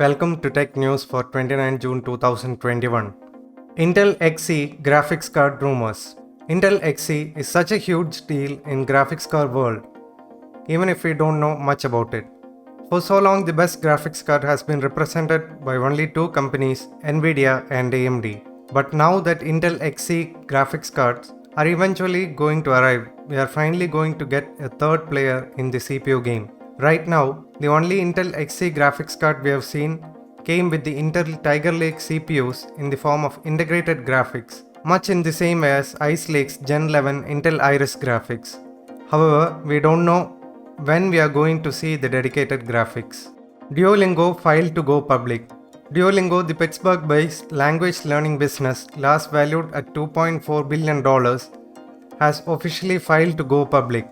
Welcome to Tech News for 29 June 2021. Intel Xe graphics card rumors. Intel Xe is such a huge deal in graphics card world, even if we don't know much about it. For so long, the best graphics card has been represented by only two companies, Nvidia and AMD. But now that Intel Xe graphics cards are eventually going to arrive, we are finally going to get a third player in the CPU game. Right now, the only Intel Xe graphics card we have seen came with the Intel Tiger Lake CPUs in the form of integrated graphics, much in the same way as Ice Lake's Gen 11 Intel Iris graphics. However, we don't know when we are going to see the dedicated graphics. Duolingo filed to go public. Duolingo, the Pittsburgh-based language learning business last valued at $2.4 billion, has officially filed to go public.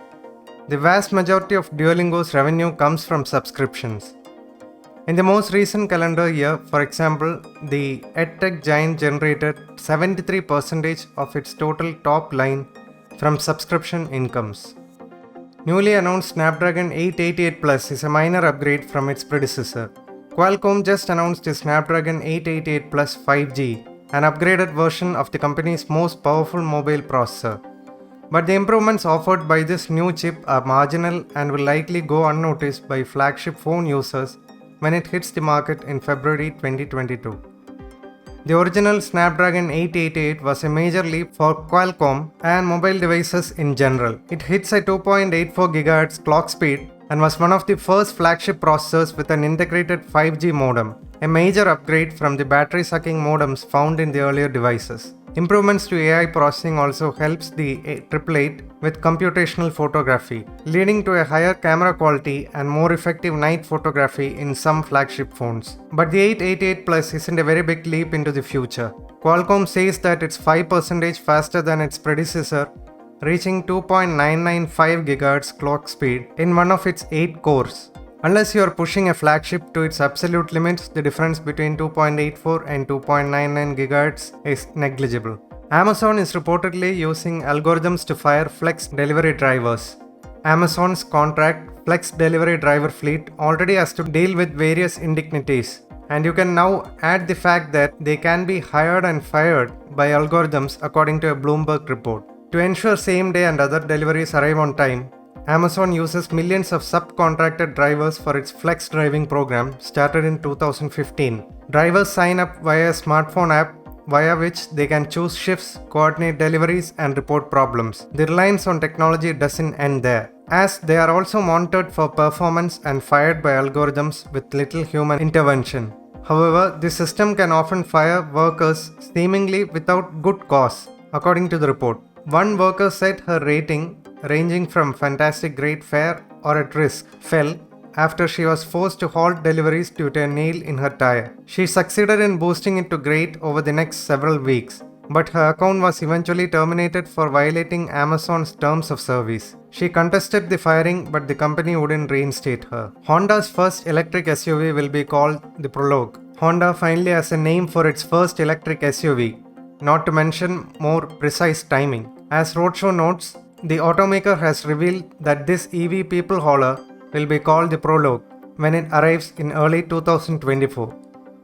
The vast majority of Duolingo's revenue comes from subscriptions. In the most recent calendar year, for example, the EdTech giant generated 73% of its total top line from subscription incomes. Newly announced Snapdragon 888 Plus is a minor upgrade from its predecessor. Qualcomm just announced the Snapdragon 888 Plus 5G, an upgraded version of the company's most powerful mobile processor. But the improvements offered by this new chip are marginal and will likely go unnoticed by flagship phone users when it hits the market in February 2022. The original Snapdragon 888 was a major leap for Qualcomm and mobile devices in general. It hits a 2.84 GHz clock speed and was one of the first flagship processors with an integrated 5G modem, a major upgrade from the battery-sucking modems found in the earlier devices. Improvements to AI processing also helps the 888 with computational photography, leading to a higher camera quality and more effective night photography in some flagship phones. But the 888 Plus isn't a very big leap into the future. Qualcomm says that it's 5% faster than its predecessor, reaching 2.995 GHz clock speed in one of its 8 cores. Unless you are pushing a flagship to its absolute limits, the difference between 2.84 and 2.99 GHz is negligible. Amazon is reportedly using algorithms to fire Flex delivery drivers. Amazon's contract Flex delivery driver fleet already has to deal with various indignities, and you can now add the fact that they can be hired and fired by algorithms according to a Bloomberg report. To ensure same-day and other deliveries arrive on time, Amazon uses millions of subcontracted drivers for its Flex driving program started in 2015. Drivers sign up via a smartphone app via which they can choose shifts, coordinate deliveries, and report problems. The reliance on technology doesn't end there, as they are also monitored for performance and fired by algorithms with little human intervention. However, the system can often fire workers seemingly without good cause, according to the report. One worker said her rating, ranging from fantastic, great, fair, or at risk, fell after she was forced to halt deliveries due to a nail in her tire. She succeeded in boosting it to great over the next several weeks, but her account was eventually terminated for violating Amazon's terms of service. She contested the firing, but the company wouldn't reinstate her. Honda's first electric SUV will be called the Prologue. Honda finally has a name for its first electric SUV, not to mention more precise timing. As Roadshow notes, the automaker has revealed that this EV people hauler will be called the Prologue when it arrives in early 2024.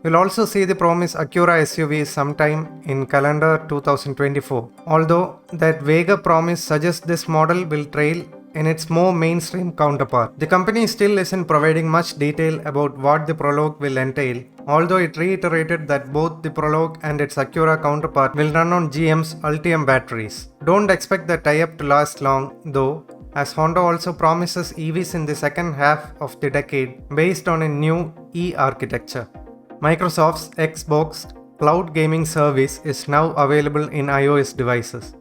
We'll also see the promised Acura SUV sometime in calendar 2024, although that vaguer promise suggests this model will trail in its more mainstream counterpart. The company still isn't providing much detail about what the Prologue will entail, although it reiterated that both the Prologue and its Acura counterpart will run on GM's Ultium batteries. Don't expect the tie-up to last long, though, as Honda also promises EVs in the second half of the decade based on a new E-architecture. Microsoft's Xbox cloud gaming service is now available in iOS devices.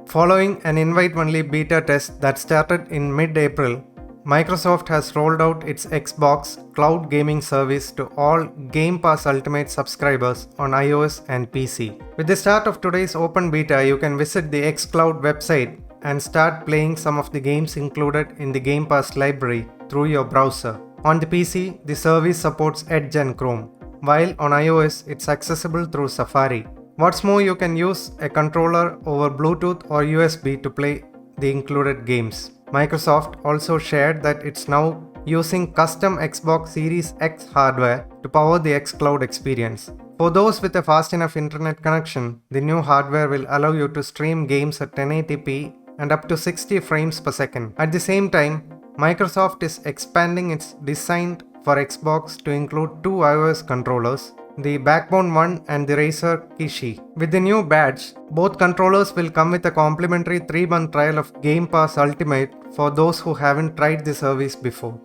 Following an invite-only beta test that started in mid-April, Microsoft has rolled out its Xbox cloud gaming service to all Game Pass Ultimate subscribers on iOS and PC. With the start of today's open beta, you can visit the xCloud website and start playing some of the games included in the Game Pass library through your browser. On the PC, the service supports Edge and Chrome, while on iOS, it's accessible through Safari. What's more, you can use a controller over Bluetooth or USB to play the included games. Microsoft also shared that it's now using custom Xbox Series X hardware to power the xCloud experience. For those with a fast enough internet connection, the new hardware will allow you to stream games at 1080p and up to 60 frames per second. At the same time, Microsoft is expanding its design for Xbox to include two iOS controllers, the Backbone One and the Razer Kishi. With the new badge, both controllers will come with a complimentary 3-month trial of Game Pass Ultimate for those who haven't tried the service before.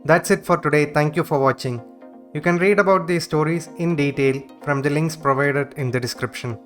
That's it for today. Thank you for watching. You can read about these stories in detail from the links provided in the description.